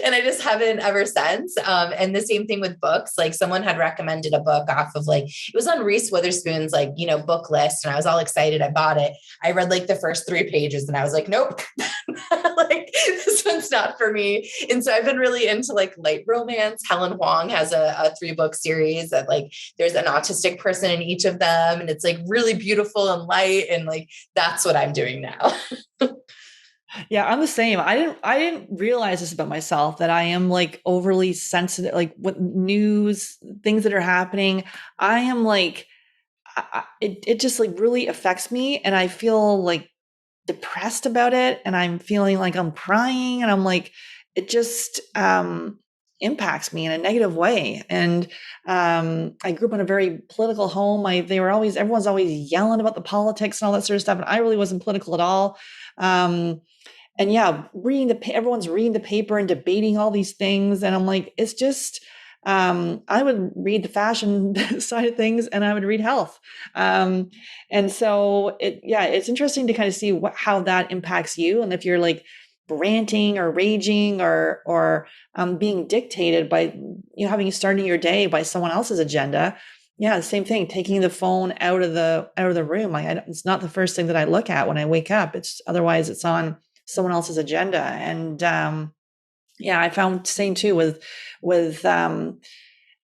And I just haven't ever since. And the same thing with books. Like someone had recommended a book off of like, it was on Reese Witherspoon's like, book list. And I was all excited. I bought it. I read like the first 3 pages and I was like, nope, like this one's not for me. And so I've been really into like light romance. Helen Huang has a 3-book series that like, there's an autistic person in each of them. And it's like really beautiful and light. And like, that's what I'm doing now. Yeah, I'm the same. I didn't realize this about myself, that I am like overly sensitive, like what news, things that are happening. I am like, it just like really affects me, and I feel like depressed about it, and I'm feeling like I'm crying, and I'm like, it just impacts me in a negative way. And I grew up in a very political home. Everyone's always yelling about the politics and all that sort of stuff, and I really wasn't political at all. Um, and yeah, everyone's reading the paper and debating all these things, and I'm like, it's just. I would read the fashion side of things, and I would read health. Um, and so it's interesting to kind of see how that impacts you. And if you're like ranting or raging or being dictated by, having you starting your day by someone else's agenda. Yeah, the same thing, taking the phone out of the room. It's not the first thing that I look at when I wake up. Otherwise it's on someone else's agenda. And yeah, I found same too with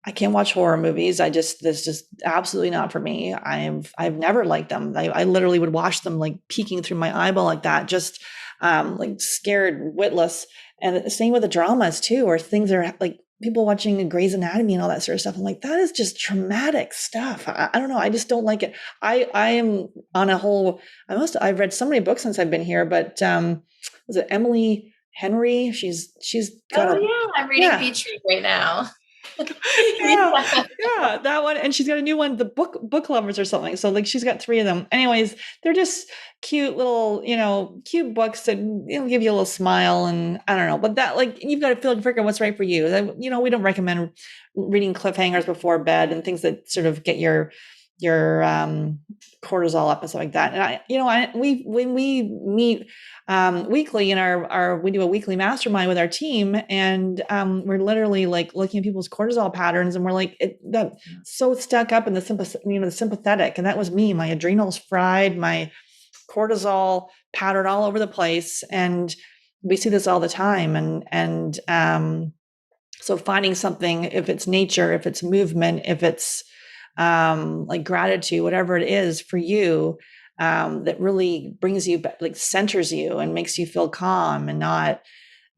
I can't watch horror movies. This just absolutely not for me. I've never liked them. I literally would watch them like peeking through my eyeball like that, just like scared witless. And the same with the dramas too, or things are like people watching Grey's Anatomy and all that sort of stuff. I'm like, that is just traumatic stuff. I don't know. I just don't like it. I am on a whole. I've read so many books since I've been here, but was it Emily Henry? She's got Oh a yeah, I'm reading yeah. Featuring right now. Yeah, Yeah. yeah, that one. And she's got a new one, the book lovers or something. So like she's got three of them. Anyways, they're just cute little, cute books that give you a little smile. And I don't know, but that, like, you've got to figure out what's right for you. We don't recommend reading cliffhangers before bed and things that sort of get your cortisol up and stuff like that. And when we meet weekly in we do a weekly mastermind with our team, and we're literally like looking at people's cortisol patterns, and we're like, that so stuck up in the sympathetic. And that was me. My adrenals fried, my cortisol pattern all over the place. And we see this all the time. And so finding something, if it's nature, if it's movement, if it's like gratitude, whatever it is for you, that really brings you back, like centers you and makes you feel calm and not,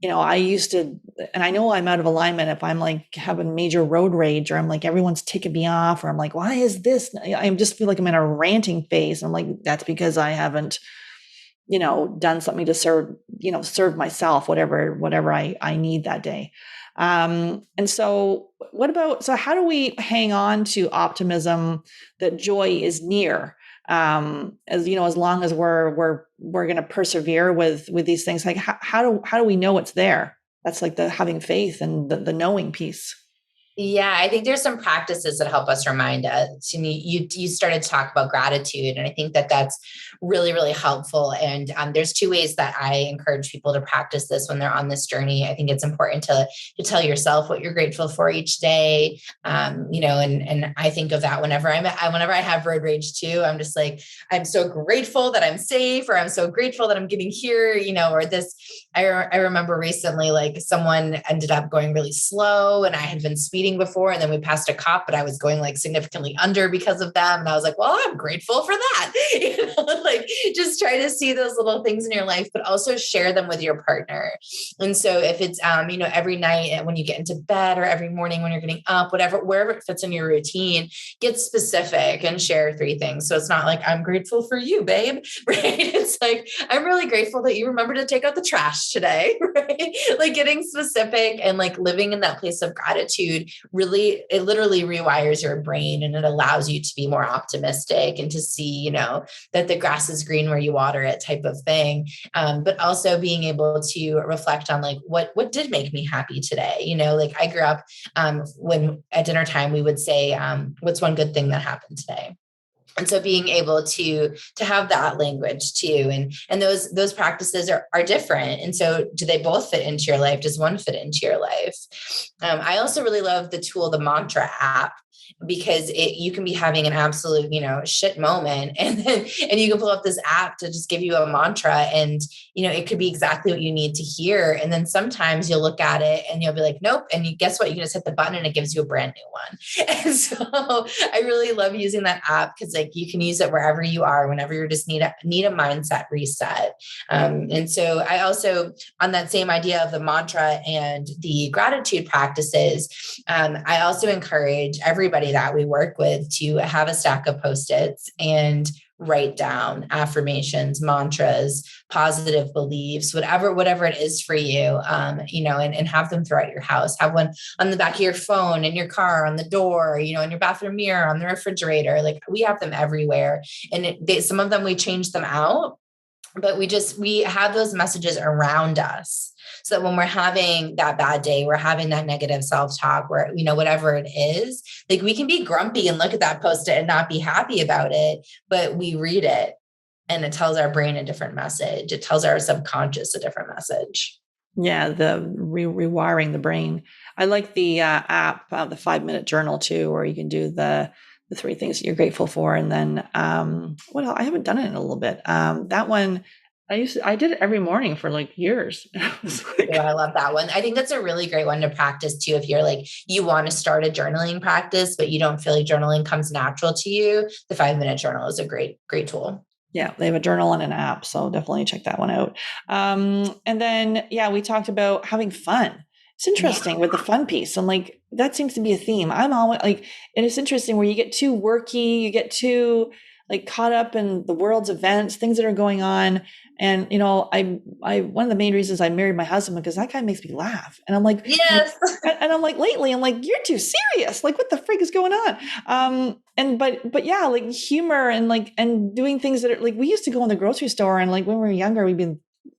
I used to, and I know I'm out of alignment if I'm like having major road rage, or I'm like, everyone's ticking me off, or I'm like, why is this? I just feel like I'm in a ranting phase. I'm like, that's because I haven't, done something to serve myself, whatever I need that day. And so how do we hang on to optimism that joy is near? As long as we're going to persevere with these things, like how do we know it's there? That's like the having faith and the knowing piece. Yeah, I think there's some practices that help us remind us. You started to talk about gratitude, and I think that that's really, really helpful. And there's two ways that I encourage people to practice this when they're on this journey. I think it's important to tell yourself what you're grateful for each day. And I think of that whenever whenever I have road rage too. I'm just like, I'm so grateful that I'm safe, or I'm so grateful that I'm getting here. Or this. I remember recently, like someone ended up going really slow, and I had been speeding before, and then we passed a cop, but I was going like significantly under because of them. And I was like, well, I'm grateful for that. Like just try to see those little things in your life, but also share them with your partner. And so if it's, every night when you get into bed, or every morning when you're getting up, wherever it fits in your routine, get specific and share three things. So it's not like, I'm grateful for you, babe. Right. It's like, I'm really grateful that you remember to take out the trash today. Right. Like getting specific and like living in that place of gratitude. Really, it literally rewires your brain, and it allows you to be more optimistic and to see, that the grass is green where you water it type of thing. But also being able to reflect on like, what did make me happy today? Like I grew up when at dinner time, we would say, what's one good thing that happened today? And so being able to have that language too, and those practices are different. And so do they both fit into your life? Does one fit into your life? I also really love the tool, the Mantra app. because you can be having an absolute, shit moment. And you can pull up this app to just give you a mantra, and, it could be exactly what you need to hear. And then sometimes you'll look at it and you'll be like, nope. And guess what? You can just hit the button and it gives you a brand new one. And so I really love using that app because like you can use it wherever you are, whenever you just need a mindset reset. And so I also, on that same idea of the mantra and the gratitude practices, I also encourage everybody that we work with to have a stack of Post-its and write down affirmations, mantras, positive beliefs, whatever it is for you, and have them throughout your house. Have one on the back of your phone, in your car, on the door, in your bathroom mirror, on the refrigerator. Like we have them everywhere. And some of them, we change them out, but we have those messages around us. So that when we're having that bad day, we're having that negative self-talk, where, whatever it is, like we can be grumpy and look at that Post-it and not be happy about it, but we read it and it tells our brain a different message. It tells our subconscious a different message. Yeah, the rewiring the brain. I like the app, the 5-minute journal too, where you can do the 3 things that you're grateful for. And then what else? I haven't done it in a little bit. That one, I did it every morning for like years. I love that one. I think that's a really great one to practice too. If you're like, you want to start a journaling practice, but you don't feel like journaling comes natural to you, the 5-minute journal is a great tool. Yeah, they have a journal and an app, so definitely check that one out. And then, we talked about having fun. It's interesting with the fun piece. And like, that seems to be a theme. I'm always like, and it's interesting where you get too worky, you get too like caught up in the world's events, things that are going on. And, I one of the main reasons I married my husband, because that guy makes me laugh. And I'm like, yes. And I'm like, lately, I'm like, you're too serious. Like, what the freak is going on? But yeah, like humor and doing things that are like, we used to go in the grocery store and like when we were younger,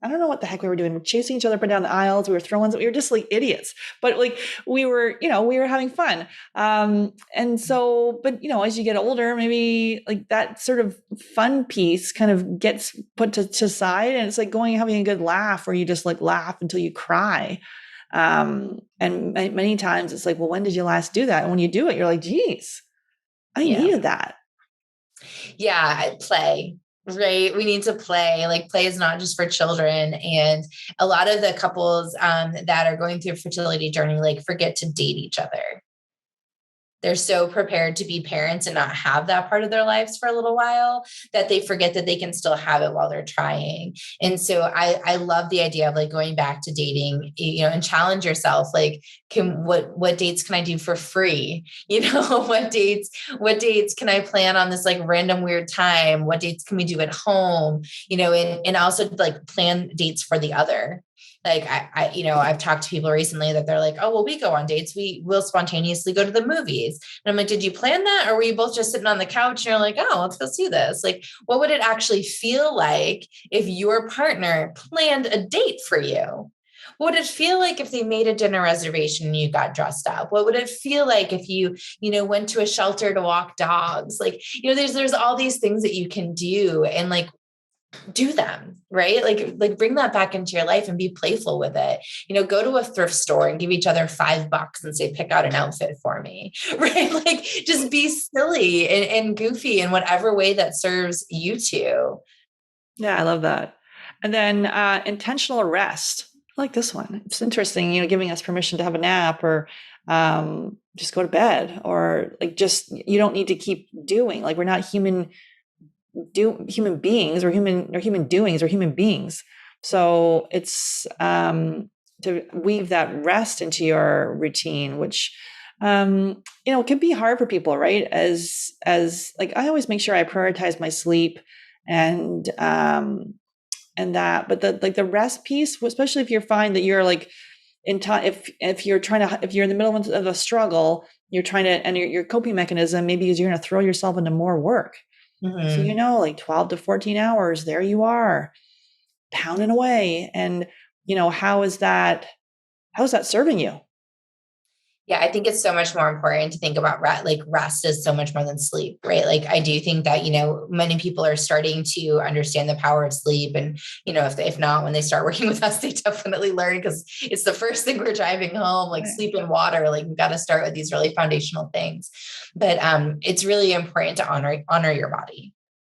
I don't know what the heck we were doing. We're chasing each other up and down the aisles. We were throwing, we were just like idiots, but like we were having fun. And so, but as you get older, maybe like that sort of fun piece kind of gets put to side, and it's like having a good laugh where you just like laugh until you cry. And many times it's like, well, when did you last do that? And when you do it, you're like, geez, I needed that. Yeah. Play. Right. We need to play. Like play is not just for children. And a lot of the couples that are going through a fertility journey, like forget to date each other. They're so prepared to be parents and not have that part of their lives for a little while that they forget that they can still have it while they're trying. And so I love the idea of like going back to dating, and challenge yourself. Like, what dates can I do for free? What dates can I plan on this like random weird time? What dates can we do at home? And also like plan dates for the other. Like I've talked to people recently that they're like, oh, well, we go on dates. We will spontaneously go to the movies. And I'm like, did you plan that? Or were you both just sitting on the couch and you're like, oh, let's go see this? Like, what would it actually feel like if your partner planned a date for you? What would it feel like if they made a dinner reservation and you got dressed up? What would it feel like if you went to a shelter to walk dogs? Like, there's all these things that you can do, and like, do them, right? Like bring that back into your life and be playful with it. Go to a thrift store and give each other $5 and say, pick out an outfit for me, right? Like just be silly and goofy in whatever way that serves you two. Yeah, I love that. And then intentional rest. I like this one. It's interesting, giving us permission to have a nap or just go to bed, or like just, you don't need to keep doing, like we're not human beings, or human doings, or human beings. So it's to weave that rest into your routine, which can be hard for people, right? As like, I always make sure I prioritize my sleep and that, but the rest piece, especially if you find that you're like in time, if you're in the middle of a struggle, you're trying to, and your coping mechanism maybe is you're going to throw yourself into more work. Mm-hmm. So, like 12 to 14 hours, there you are pounding away. And, how is that serving you? Yeah, I think it's so much more important to think about rest. Like rest is so much more than sleep, right? Like I do think that, many people are starting to understand the power of sleep. And, if not, when they start working with us, they definitely learn because it's the first thing we're driving home, like Right. sleep and water. Like we've got to start with these really foundational things. But it's really important to honor your body.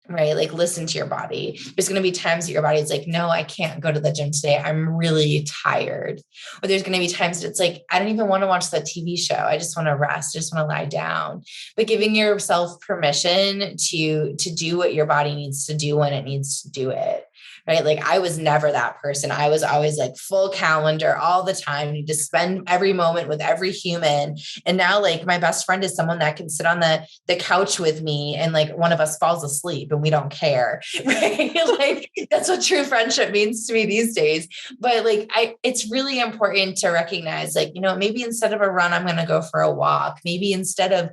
Right. Like listen to your body. There's going to be times that your body's like, no, I can't go to the gym today. I'm really tired. Or there's going to be times that it's like, I don't even want to watch that TV show. I just want to rest. I just want to lie down. But giving yourself permission to do what your body needs to do when it needs to do it. Right. Like I was never that person. I was always like full calendar all the time. You just spend every moment with every human. And now like my best friend is someone that can sit on the couch with me and like one of us falls asleep and we don't care. Right. Like that's what true friendship means to me these days. But like it's really important to recognize like, maybe instead of a run, I'm going to go for a walk. Maybe instead of,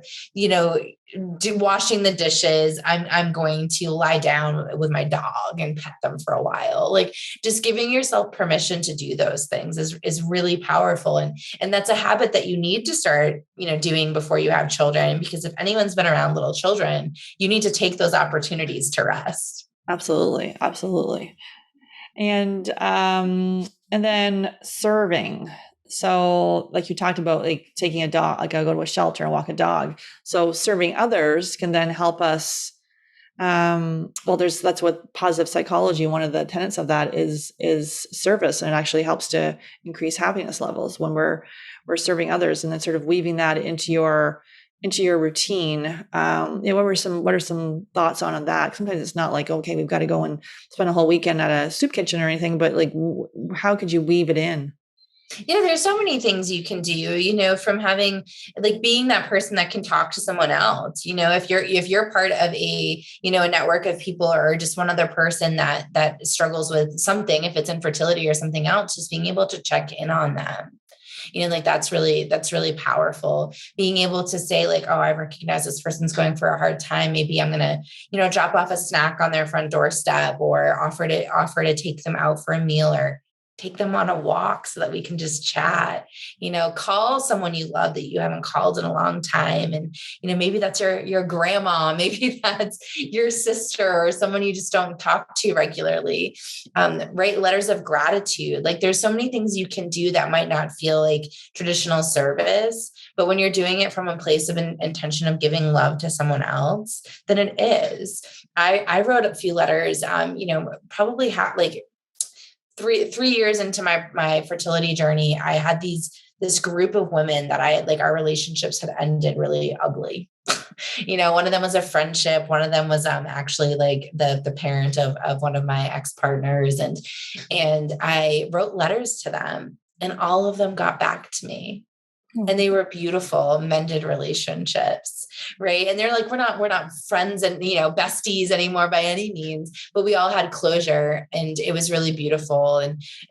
washing the dishes, I'm going to lie down with my dog and pet them for a while. Like just giving yourself permission to do those things is really powerful. And that's a habit that you need to start, doing before you have children, because if anyone's been around little children, you need to take those opportunities to rest. Absolutely. Absolutely. And then serving. So like you talked about, like taking a dog, like I go to a shelter and walk a dog. So serving others can then help us. That's what positive psychology, one of the tenets of that is service. And it actually helps to increase happiness levels when we're serving others, and then sort of weaving that into your routine. What are some thoughts on that? Sometimes it's not like, okay, we've got to go and spend a whole weekend at a soup kitchen or anything, but like, how could you weave it in? There's so many things you can do, from having like being that person that can talk to someone else. If you're part of a network of people or just one other person that struggles with something, if it's infertility or something else, just being able to check in on them. Like that's really powerful. Being able to say like, oh, I recognize this person's going for a hard time. Maybe I'm going to, drop off a snack on their front doorstep or offer to take them out for a meal or take them on a walk so that we can just chat, call someone you love that you haven't called in a long time. And, maybe that's your grandma, maybe that's your sister or someone you just don't talk to regularly. Write letters of gratitude. Like there's so many things you can do that might not feel like traditional service, but when you're doing it from a place of an intention of giving love to someone else, then it is. I wrote a few letters, probably like 3 years into my fertility journey. I had this group of women that our relationships had ended really ugly. One of them was a friendship. One of them was actually like the parent of one of my ex-partners. And I wrote letters to them and all of them got back to me. And they were beautiful, mended relationships, right? And they're like, we're not friends and besties anymore by any means, but we all had closure, and it was really beautiful.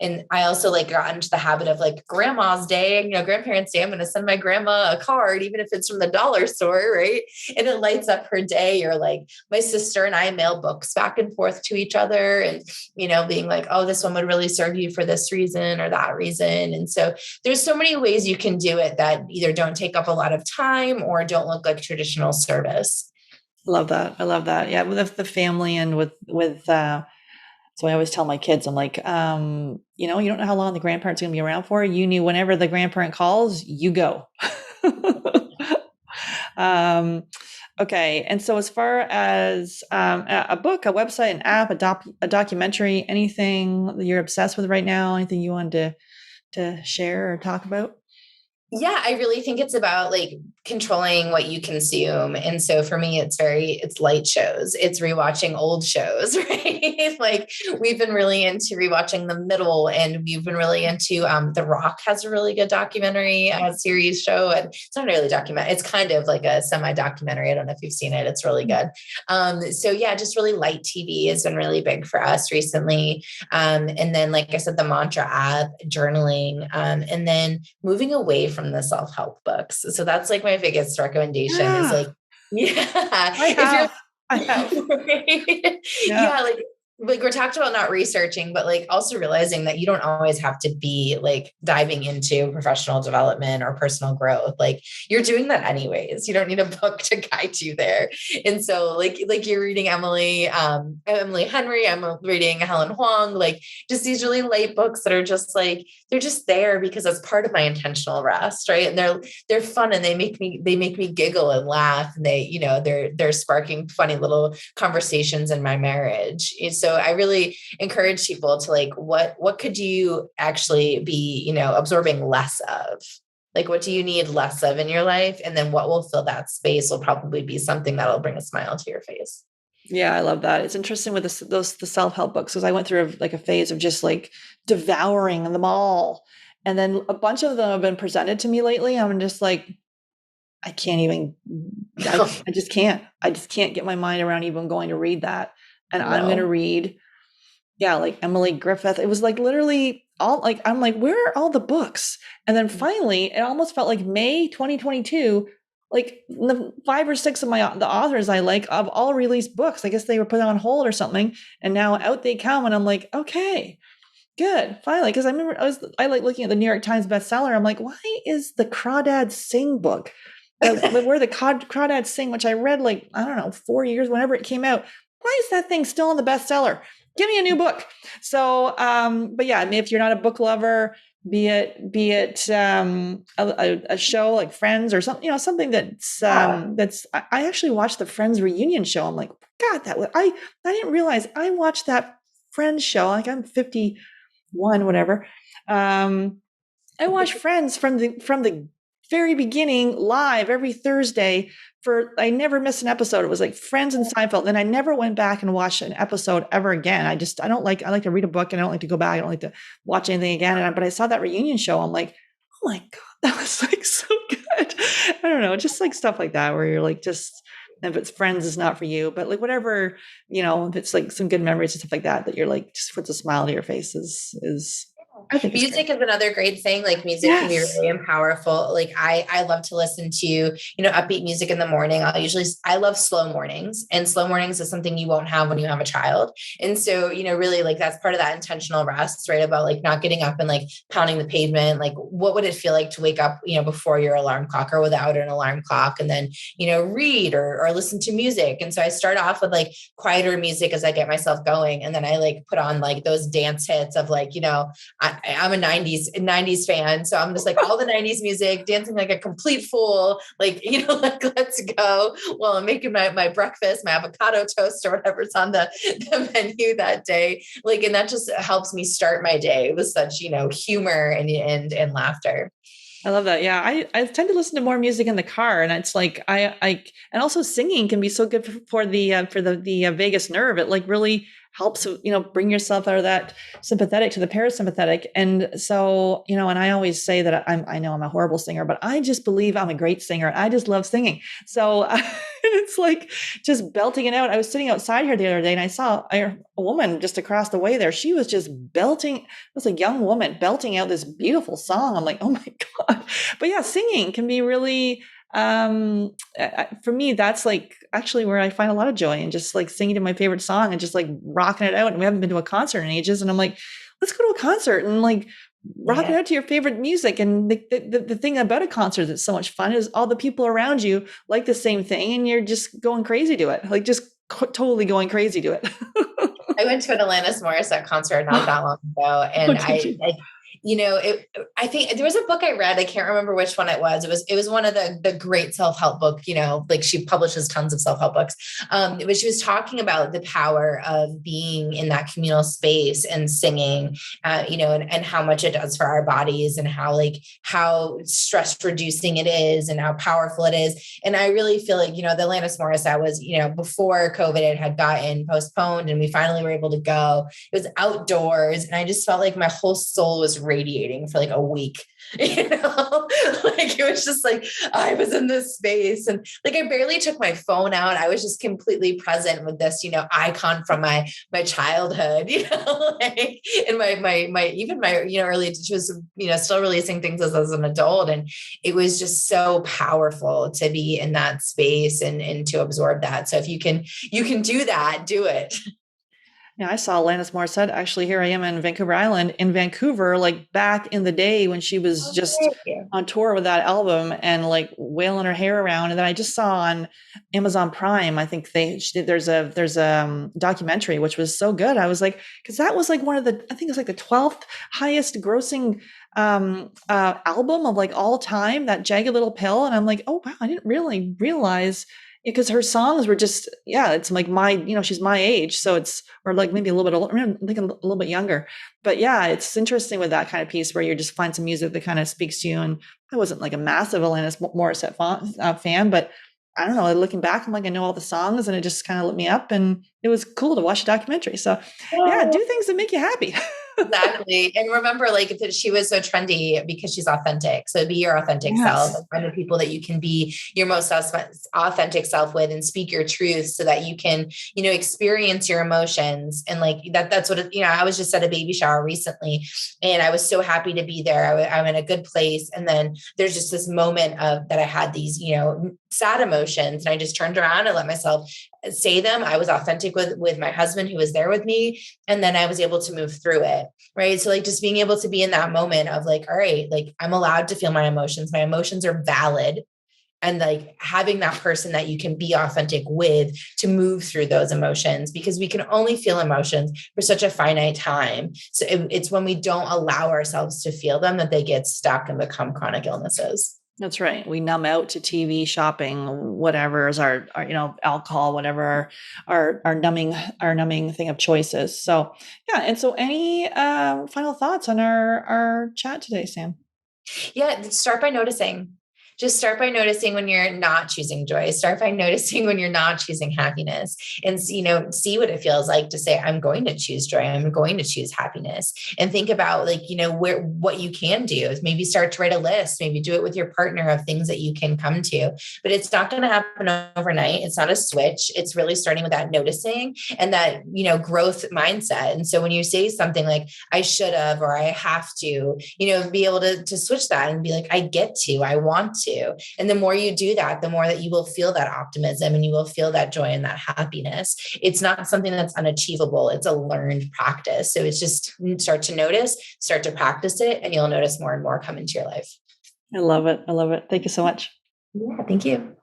And I also like got into the habit of like Grandma's Day, Grandparents' Day. I'm going to send my grandma a card, even if it's from the dollar store, right? And it lights up her day. Or like my sister and I mail books back and forth to each other, and being like, oh, this one would really serve you for this reason or that reason. And so there's so many ways you can do it that either don't take up a lot of time or don't look like traditional service. Love that. I love that. Yeah. With the family and so I always tell my kids, I'm like, you don't know how long the grandparent's going to be around for. You knew whenever the grandparent calls, you go. Okay. And so as far as a book, a website, an app, a documentary, anything that you're obsessed with right now, anything you wanted to share or talk about? Yeah, I really think it's about like controlling what you consume. And so for me, it's light shows. It's rewatching old shows, right? Like we've been really into rewatching The Middle, and we've been really into The Rock has a really good documentary, series show. And it's not really a documentary. It's kind of like a semi-documentary. I don't know if you've seen it. It's really good. So yeah, just really light TV has been really big for us recently. And then, like I said, the Mantra app, journaling, and then moving away from the self-help books. So that's like my biggest recommendation is like, yeah, I have. right? Yeah. Yeah, like like we're talked about not researching, but like also realizing that you don't always have to be like diving into professional development or personal growth. Like you're doing that anyways. You don't need a book to guide you there. And so like you're reading Emily Henry, I'm reading Helen Huang, like just these really light books that are just like, they're just there because that's part of my intentional rest. Right. And they're fun and they make me giggle and laugh. And they're sparking funny little conversations in my marriage. And so I really encourage people to like, what could you actually be, absorbing less of? Like, what do you need less of in your life? And then what will fill that space will probably be something that'll bring a smile to your face. Yeah, I love that. It's interesting with the self-help books because I went through a phase of just like devouring them all. And then a bunch of them have been presented to me lately. I'm just like, I can't even, I just can't. I just can't get my mind around even going to read that. And I'm going to read, like Emily Griffith. It was like literally all like, I'm like, where are all the books? And then finally, it almost felt like May 2022, like the 5 or 6 of the authors I like of all released books. I guess they were put on hold or something. And now out they come. And I'm like, okay, good. Finally. Cause I remember I like looking at the New York Times bestseller. I'm like, why is the Crawdad Sing book? Where the Crawdads Sing, which I read like, I don't know, 4 years, whenever it came out. Why is that thing still on the bestseller? Give me a new book. So, but yeah, I mean, if you're not a book lover, be it a show like Friends or something, something that's I actually watched the Friends reunion show. I'm like, God, I didn't realize I watched that Friends show. Like I'm 51, whatever. I watched Friends from the very beginning live every Thursday I never missed an episode. It was like Friends and Seinfeld. Then I never went back and watched an episode ever again. I like to read a book and I don't like to go back. I don't like to watch anything again. But I saw that reunion show. I'm like, oh my God, that was like so good. I don't know, just like stuff like that where you're like, just, if it's Friends is not for you, but like whatever, if it's like some good memories and stuff like that you're like, just puts a smile to your face is I think music is another great thing. Like music can be really powerful. Like I love to listen to, upbeat music in the morning. I love slow mornings, and slow mornings is something you won't have when you have a child. And so, really like that's part of that intentional rest, right? About like not getting up and like pounding the pavement. Like what would it feel like to wake up, before your alarm clock or without an alarm clock, and then, read or listen to music. And so I start off with like quieter music as I get myself going. And then I like put on like those dance hits of like, I'm a 90s fan. So I'm just like all the 90s music, dancing like a complete fool, like, like let's go while I'm making my breakfast, my avocado toast or whatever's on the menu that day. Like, and that just helps me start my day with such, humor and laughter. I love that. Yeah. I tend to listen to more music in the car, and it's like, and also singing can be so good for the vagus nerve. It like really helps, bring yourself out of that sympathetic to the parasympathetic. And so, and I always say that I know I'm a horrible singer, but I just believe I'm a great singer. I just love singing. So it's like just belting it out. I was sitting outside here the other day and I saw a woman just across the way there. She was just belting. It was a young woman belting out this beautiful song. I'm like, oh my God. But yeah, singing can be really, for me, that's like actually where I find a lot of joy in just like singing to my favorite song and just like rocking it out. And we haven't been to a concert in ages. And I'm like, let's go to a concert and like rock it out to your favorite music. And the thing about a concert that's so much fun is all the people around you like the same thing. And you're just going crazy to it. Like just totally going crazy to it. I went to an Alanis Morissette concert not that long ago. And I think there was a book I read. I can't remember which one it was. It was one of the great self-help book, like she publishes tons of self-help books. But she was talking about the power of being in that communal space and singing, and how much it does for our bodies and how stress reducing it is and how powerful it is. And I really feel like, the Alanis Morissette was, before COVID, it had gotten postponed and we finally were able to go. It was outdoors. And I just felt like my whole soul was radiating for like a week, like it was just like, I was in this space and like, I barely took my phone out. I was just completely present with this, icon from my childhood, and my early, she was, still releasing things as an adult. And it was just so powerful to be in that space and to absorb that. So if you can do that, do it. Yeah, I saw Alanis Morissette. Actually, here I am in Vancouver Island, in Vancouver, like back in the day when she was just Okay. on tour with that album and like wailing her hair around. And then I just saw on Amazon Prime, I think there's a documentary which was so good. I was like, because that was like one of the, I think it's like the 12th highest grossing album of like all time, that Jagged Little Pill. And I'm like, oh wow, I didn't really realize, because her songs were just, yeah, it's like my, she's my age, so it's, or like maybe a little bit older, I think a little bit younger. But yeah, it's interesting with that kind of piece where you just find some music that kind of speaks to you. And I wasn't like a massive Alanis Morissette fan, but I don't know, looking back, I'm like, I know all the songs, and it just kind of lit me up, and it was cool to watch a documentary. So yeah, do things that make you happy. Exactly. And remember, like, that she was so trendy because she's authentic. So be your authentic self, Yes. and find the people that you can be your most authentic self with, and speak your truth so that you can, experience your emotions. And like that's what, I was just at a baby shower recently, and I was so happy to be there. I'm in a good place. And then there's just this moment of that I had these, sad emotions, and I just turned around and let myself say them. I was authentic with my husband who was there with me. And then I was able to move through it. Right. So like just being able to be in that moment of like, all right, like I'm allowed to feel my emotions. My emotions are valid. And like having that person that you can be authentic with to move through those emotions, because we can only feel emotions for such a finite time. So it's when we don't allow ourselves to feel them that they get stuck and become chronic illnesses. That's right. We numb out to TV, shopping, whatever is our alcohol, whatever our numbing thing of choices. So yeah. And so any final thoughts on our chat today, Sam? Yeah, start by noticing. Just start by noticing when you're not choosing joy. Start by noticing when you're not choosing happiness, and see what it feels like to say, I'm going to choose joy. I'm going to choose happiness. And think about like, what you can do is maybe start to write a list, maybe do it with your partner of things that you can come to, but it's not going to happen overnight. It's not a switch. It's really starting with that noticing and that, growth mindset. And so when you say something like, I should have, or I have to, be able to switch that and be like, I get to, I want to. And the more you do that, the more that you will feel that optimism, and you will feel that joy and that happiness. It's not something that's unachievable. It's a learned practice. So it's just start to notice, start to practice it, and you'll notice more and more come into your life. I love it. I love it. Thank you so much. Yeah, thank you.